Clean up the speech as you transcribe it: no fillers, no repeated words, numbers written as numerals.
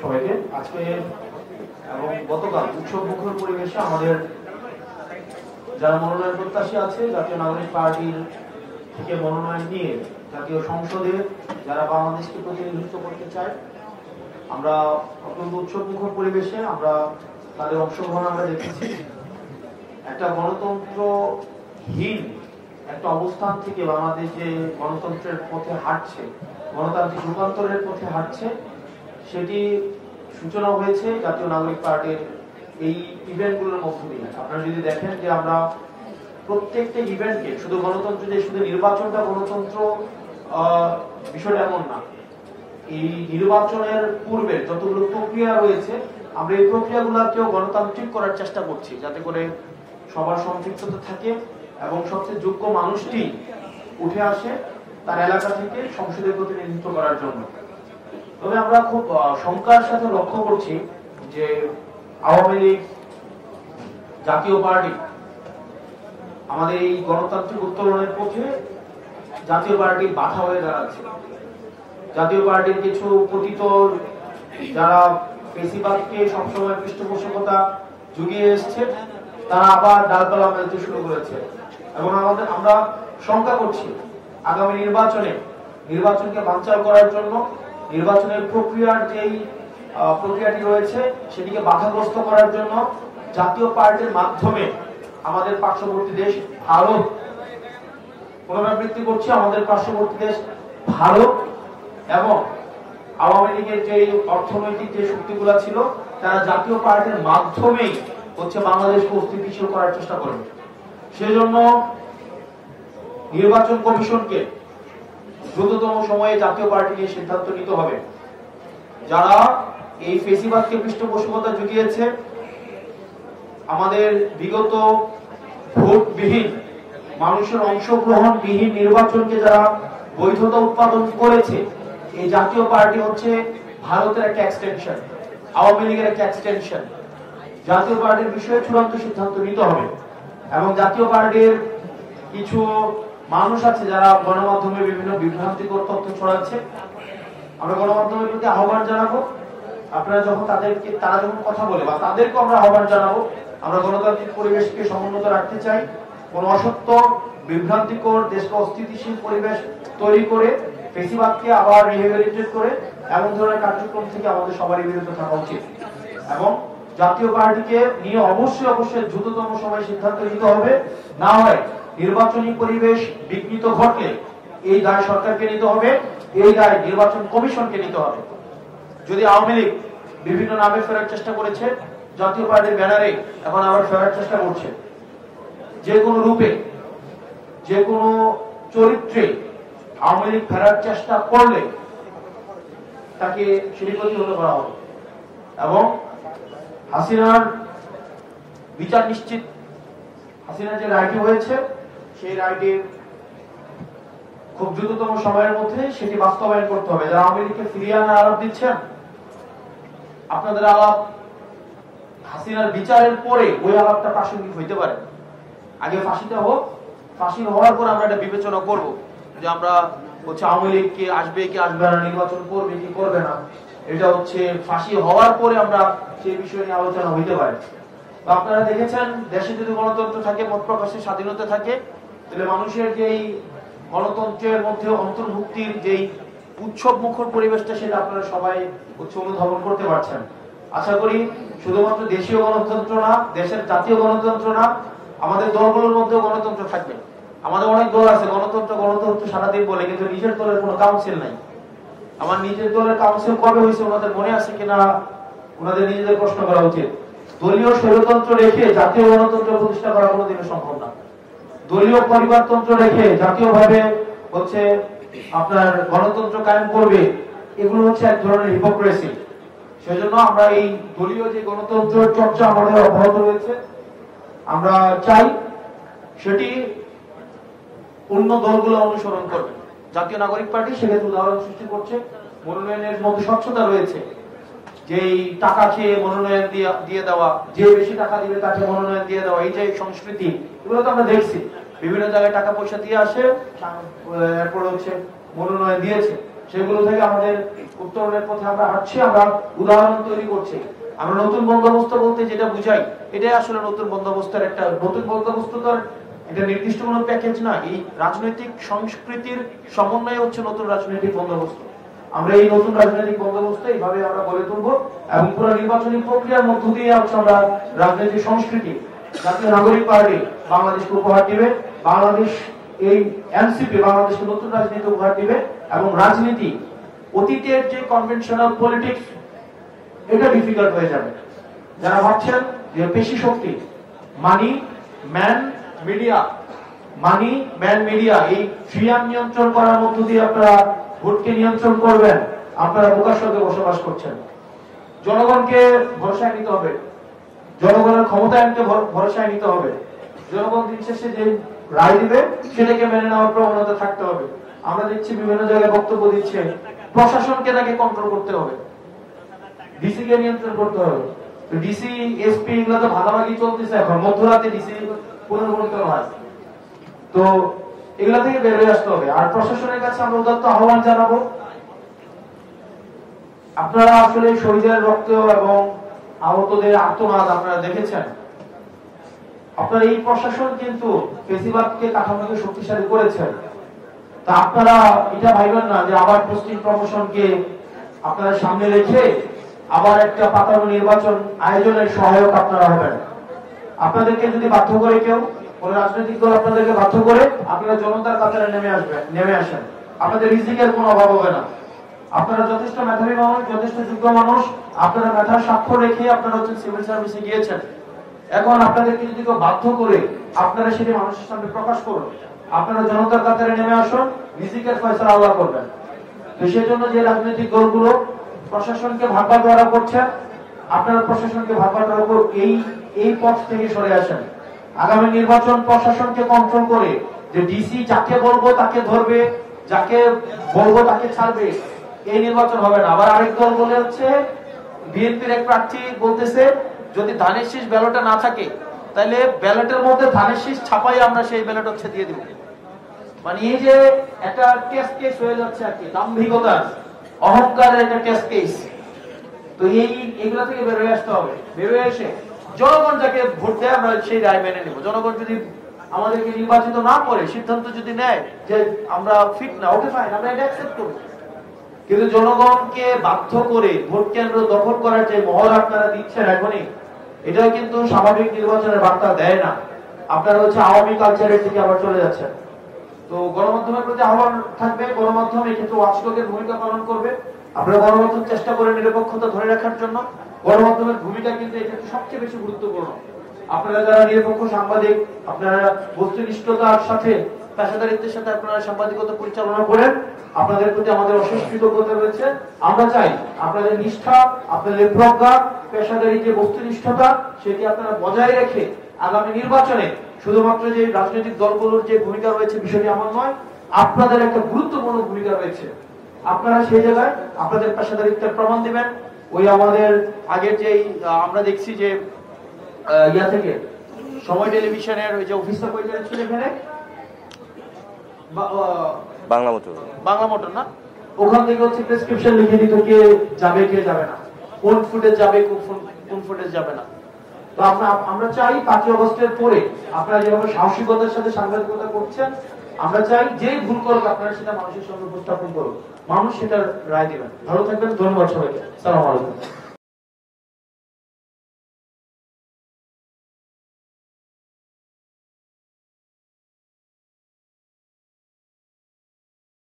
সবাইকে আজকে এবং গতকাল উৎসব মুখর পরিবেশে আমাদের যারা মনোনয়ন প্রত্যাশী আছে জাতীয় নাগরিক পার্টির থেকে মনোনয়ন নিয়ে জাতীয় সংসদে যারা বাংলাদেশকে প্রতিনিধিত্ব করতে চায়, আমরা অত্যন্ত উৎসব মুখর পরিবেশে আমরা তাদের অংশগ্রহণ আমরা দেখেছি। একটা গণতন্ত্রহীন একটা অবস্থান থেকে বাংলাদেশ যে গণতন্ত্রের পথে হাঁটছে, গণতান্ত্রিক রূপান্তরের পথে হাঁটছে, সেটি সূচনা হয়েছে জাতীয় নাগরিক পার্টির এই ইভেন্টগুলোর মধ্য দিয়ে। আপনারা যদি দেখেন যে আমরা প্রত্যেকটা ইভেন্টকে শুধু গণতন্ত্র যে শুধু নির্বাচনটা গণতন্ত্র বিষয়টা এমন না, এই নির্বাচনের পূর্বে যতগুলো প্রক্রিয়া রয়েছে আমরা এই প্রক্রিয়াগুলোকেও গণতান্ত্রিক করার চেষ্টা করছি, যাতে করে সবার সম্পৃক্ততা থাকে এবং সবচেয়ে যোগ্য মানুষটি উঠে আসে তার এলাকা থেকে সংসদে প্রতিনিধিত্ব করার জন্য। তবে আমরা খুব শঙ্কার সাথে লক্ষ্য করছি যে আওয়ামী লীগ, জাতীয় পার্টি আমাদের এই গণতান্ত্রিক উত্তরণের পথে জাতীয় পার্টি বাধা হয়ে দাঁড়াচ্ছে। জাতীয় পার্টির কিছু পতিত যারা ফেসিবাদকে সবসময় পৃষ্ঠপোষকতা জুগিয়ে এসছে, তারা আবার ডালপালা মেলতে শুরু করেছে এবং আমরা শঙ্কা করছি আগামী নির্বাচনকে বানচাল করার জন্য নির্বাচনের প্রক্রিয়ার যেই প্রক্রিয়াটি রয়েছে সেটিকে বাধাগ্রস্ত করার জন্য জাতীয় পার্টির মাধ্যমে আমাদের পার্শ্ববর্তী দেশ ভারত, পুনরাবৃত্তি করছি, আমাদের পার্শ্ববর্তী দেশ ভারত এবং আওয়ামী লীগের যে অর্থনৈতিক যে শক্তিগুলো ছিল তারা জাতীয় পার্টির মাধ্যমেই হচ্ছে বাংলাদেশকে অস্থিতিশীল করার চেষ্টা করবে। সেজন্য নির্বাচন কমিশনকে দ্রুততম সময়ে জাতীয় পার্টি নিয়ে সিদ্ধান্ত নিতে হবে। যারা এই ফেসিবাদকে পৃষ্ঠপোষকতা জুগিয়েছে, আমাদের বিগত ভোটবিহীন মানুষের অংশগ্রহণবিহীন নির্বাচনকে যারা বৈধতা উৎপাদন করেছে, এই জাতীয় পার্টি হচ্ছে ভারতের একটা এক্সটেনশন, আওয়ামী লীগের একটা এক্সটেনশন। জাতীয় পার্টির বিষয়ে চূড়ান্ত সিদ্ধান্ত নিতে হবে এবং জাতীয় পার্টির কিছু মানুষ আছে যারা গণমাধ্যমে বিভিন্ন বিভ্রান্তিকর তথ্য ছড়াচ্ছে। আমরা গণমাধ্যমের প্রতি আহ্বান জানাবো, আপনারা যখন তারা যখন কথা বলে বা তাদেরকে আমরা আহ্বান জানাবো, আমরা গণতান্ত্রিক পরিবেশকে সমুন্নত রাখতে চাই। কোন অসত্য বিভ্রান্তিকর দেশকে অস্থিতিশীল পরিবেশ তৈরি করে ফেসিবাদকে আবার রিহেবিলিটেট করে এমন ধরনের কার্যক্রম থেকে আমাদের সবারই বিরত থাকা উচিত এবং জাতীয় পার্টিকে নিয়ে অবশ্যই দ্রুততম সময়ে সিদ্ধান্ত নিতে হবে। না হয় নির্বাচনী পরিবেশ বিঘ্নিত ঘটলে এই দায় সরকারকে নিতে হবে, এই দায় নির্বাচন কমিশনকে নিতে হবে। যদি আওয়ামী লীগ বিভিন্ন নামে ফেরার চেষ্টা করেছে, জাতীয় পার্টির ব্যানারে এখন আবার ফেরার চেষ্টা করছে, যে কোনো রূপে যে কোনো চরিত্রে আওয়ামী লীগ ফেরার চেষ্টা করলে তাকে সেটি প্রতিহত করা হবে এবং হাসিনার বিচার নিশ্চিত। হাসিনার যে রায়টি হয়েছে সেই রায়টির খুব দ্রুততম সময়ের মধ্যে সেটি বাস্তবায়ন করতে হবে। যারা আওয়ামী লীগকে ফিরিয়ে আনার আলাপ দিচ্ছেন, আপনাদের আলাপ হাসিনার বিচারের পরে ওই আলাপটা প্রাসঙ্গিক হইতে পারে। আগে ফাঁসিটা হোক, ফাঁসি হওয়ার পর আমরা এটা বিবেচনা করব যে আমরা হচ্ছে আওয়ামী লীগ কি আসবে কি আসবে না, নির্বাচন করবে কি করবে না, এটা হচ্ছে ফাঁসি হওয়ার পরে আমরা সেই বিষয় নিয়ে আলোচনা হইতে পারে। আপনারা দেখেছেন দেশে যদি গণতন্ত্র থাকে, মত প্রকাশের স্বাধীনতা থাকে, তাহলে মানুষের যেই গণতন্ত্রের মধ্যে অন্তর্ভুক্তির যেই উৎসব মুখর পরিবেশটা সেটা আপনারা সবাই হচ্ছে অনুধাবন করতে পারছেন। আশা করি শুধুমাত্র দেশীয় গণতন্ত্র না, দেশের জাতীয় গণতন্ত্র না, আমাদের দলগুলোর মধ্যেও গণতন্ত্র থাকবে। আমাদের অনেক দল আছে গণতন্ত্র সারাদিন বলে, কিন্তু নিজের দলের কোনো কাউন্সিল নাই। আমার নিজের দলের কাউন্সিল কবে হয়েছে ওনাদের মনে আছে কিনা ওনাদের নিজেদের প্রশ্ন করা উচিত। দলীয় স্বৈরতন্ত্র রেখে জাতীয় গণতন্ত্র প্রতিষ্ঠা করা কোনোদিনও সম্ভব না। দলীয় পরিবারতন্ত্র রেখে জাতীয়ভাবে হচ্ছে আপনার গণতন্ত্র কায়েম করবে, এগুলো হচ্ছে এক ধরনের হিপোক্রেসি। সেজন্য আমরা এই দলীয় যে গণতন্ত্র চর্চা আমাদের অব্যাহত রয়েছে, আমরা চাই সেটি অন্য দলগুলো অনুসরণ করবে। জাতীয় নাগরিক পার্টি সেক্ষেত্রে উদাহরণ সৃষ্টি করছে। মনোনয়নের মধ্যে স্বচ্ছতা রয়েছে, যেই টাকা খেয়ে মনোনয়ন দিয়ে দেওয়া, যে বেশি টাকা দিবে তাকে মনোনয়ন দিয়ে দেওয়া, এই যে সংস্কৃতি, এগুলো তো আমরা দেখছি বিভিন্ন জায়গায় টাকা পয়সা দিয়ে আসে, এরপর হচ্ছে মনোনয়ন দিয়েছে। সেগুলো থেকে আমাদের উত্তরণের পথে আমরা হাঁটছি, আমরা উদাহরণ তৈরি করছি। আমরা নতুন বন্দোবস্ত বলতে যেটা বুঝাই, এটাই আসলে নতুন বন্দোবস্তের একটা নতুন বন্দোবস্ত। তো এটা নির্দিষ্ট কোনো প্যাকেজ না, এই রাজনৈতিক সংস্কৃতির সমন্বয় হচ্ছে নতুন রাজনৈতিক বন্দোবস্ত। আমরা এই নতুন রাজনৈতিক বন্দোবস্ত এইভাবে আমরা গড়ে তুলবো এবং পুরো নির্বাচনী প্রক্রিয়ার মধ্য দিয়ে হচ্ছে আমরা রাজনৈতিক সংস্কৃতি জাতীয় নাগরিক পার্টি বাংলাদেশকে উপহার দিবে। বাংলাদেশ এই এনসিপি বাংলাদেশকে নতুন রাজনীতি উপহার দিবে এবং রাজনীতি অতীতের যে কনভেনশনাল পলিটিক্স এটা ডিফিকাল্ট হয়ে যাবে। যারা ভাবছেন যে পেশি শক্তি, money man media, money man media, এই ফিয়াম নিয়ন্ত্রণ করার মধ্য দিয়ে আপনারা ভোটকে নিয়ন্ত্রণ করবেন, আপনারা বোকার সঙ্গে বসবাস করছেন। জনগণকে ভরসায় নিতে হবে, জনগণের ক্ষমতায়নকে ভরসায় নিতে হবে। জনগণ দিন শেষে যে রায় দিবে সেটাকে মেনে নেওয়ার প্রবণতা থাকতে হবে। আমরা দেখছি বিভিন্ন জায়গায় বক্তব্য দিচ্ছে প্রশাসনকে তাকে কন্ট্রোল করতে হবে, ডিসি কে নিয়ন্ত্রণ করতে হবে। ডিসি এসপি এগুলো তো ভাগাভাগি চলতেছে, এখন মধ্যরাতে ডিসি পুনর্গঠিত হয়। তো এগুলা থেকে বের হয়ে আসতে হবে। আর প্রশাসনের কাছে আমরা উদাত্ত আহ্বান জানাবো, আপনারা আসলে শহীদের রক্ত এবং আহতদের আর্তনাদ আপনারা দেখেছেন। আপনারা এই প্রশাসন কিন্তু ফেসিবাদকে কাঠামোকে শক্তিশালী করেছেন। তা আপনারা এটা ভাইবেন না যে আবার পোস্টিং প্রমোশনকে আপনারা সামনে রেখে আবার একটা পাতানো নির্বাচন আয়োজনের সহায়ক আপনারা হবেন। আপনাদেরকে যদি বাধ্য করে কেউ, কোন রাজনৈতিক দল আপনাদেরকে বাধ্য করে, আপনারা জনতার কাতারে নেমে আসেন, আপনাদের রিজিকের কোনো অভাব হবে না। আপনারা যথেষ্ট মেধাবী মানুষ, যথেষ্ট যোগ্য মানুষ, আপনারা মেধার স্বাক্ষর রেখে আপনারা হচ্ছেন সিভিল সার্ভিসে গিয়েছেন। এখন আপনাদেরকে যদি কেউ বাধ্য করে, আপনারা সেটি মানুষের সামনে প্রকাশ করুন, আপনারা জনতার কাতারে নেমে আসুন, রিজিকের ফয়সালা আল্লাহ করবেন। তো সেই জন্য যে রাজনৈতিক দলগুলো প্রশাসনকে ভাগ বাটোয়ারা করছে, আপনারা প্রশাসনকে ভাগ বাটোয়ারা করে এই পথ থেকে সরে আসেন। আগামী নির্বাচন প্রশাসনকে কন্ট্রোল করে যে ডিসি যাকে বলবো তাকে ধরবে, যাকে বলবো তাকে ছাড়বে, এই নির্বাচন হবে না। আবার আরেক দল বলে হচ্ছে, বিএনপির এক প্রার্থী বলতেছে যদি ধানের শীষ ব্যালটে না থাকে তাহলে ব্যালটের মধ্যে ধানের শীষ ছাপাই আমরা সেই ব্যালট হচ্ছে দিয়ে দিব। মানে এই যে একটা টেস্ট কেস হয়ে যাচ্ছে আর কি, দাম্ভিকতার অহংকারের একটা টেস্ট কেস। তো এইগুলা থেকে বের হয়ে আসতে হবে। বের হয়ে এসে জনগণ যাকে ভোট দেয় আমরা সেই রায় মেনে নেব। জনগণ যদি আমাদেরকে নির্বাচিত না করে সিদ্ধান্ত যদি নেয় যে আমরা ফিট না, ওকে ফাইন, আমরা এটা অ্যাকসেপ্ট করব। কিন্তু জনগণকে বাধ্য করে ভোট কেন্দ্র দখল করার যে মহল আপনারা দিচ্ছেন এখনই, এটা কিন্তু স্বাভাবিক নির্বাচনের বার্তা দেয় না। আপনারা হচ্ছে আওয়ামী কালচারের দিকে আবার চলে যাচ্ছেন। তো গণমাধ্যমের প্রতি আহ্বান থাকবে, গণমাধ্যম এক্ষেত্রে ওয়াচডগের ভূমিকা পালন করবে। আপনারা গণমাধ্যম চেষ্টা করে নিরপেক্ষতা ধরে রাখার জন্য। গণমাধ্যমের ভূমিকা কিন্তু এক্ষেত্রে সবচেয়ে বেশি গুরুত্বপূর্ণ। আপনারা যারা নিরপেক্ষ সাংবাদিক, আপনারা বস্তুনিষ্ঠতার সাথে পেশাদারিত্বের সাথে আপনারা সাংবাদিকতা পরিচালনা করেন, আপনাদের প্রতি আমাদের অশেষ কৃতজ্ঞতা রয়েছে। আমরা চাই আপনাদের নিষ্ঠা, আপনাদের প্রজ্ঞা, পেশাদারি যে বস্তুনিষ্ঠতা সেটি আপনারা বজায় রেখে আগামী নির্বাচনে শুধুমাত্র যে রাজনৈতিক দলগুলোর যে ভূমিকা রয়েছে বিষয়টি আমার নয়, আপনাদের একটা গুরুত্বপূর্ণ ভূমিকা রয়েছে। আপনারা সেই জায়গায় আপনাদের পেশাদারিত্বের প্রমাণ দিবেন। ওই আমাদের আগের যে আমরা দেখছি যে ইয়া থেকে সময় টেলিভিশনের ওই যে অফিসার পরিচালক ছিল এখানে বাংলা মোটর না, ওখান থেকে হচ্ছে প্রেসক্রিপশন লিখে দিত কে যাবে কে যাবে না, কোন ফুটেজ যাবে কোন ফুটেজ যাবে না। তো আমরা চাই 5 আগস্টের পরে আপনারা যেভাবে সাহসিকতার সাথে সাংবাদিকতা করছেন, আমরা চাই যে ভুল করুক আপনারা সেটা মানুষের সামনে উপস্থাপন করুন, মানুষ সেটার রায় দিবেন। ভালো থাকবেন, ধন্যবাদ সবাইকে। আসসালামু আলাইকুম।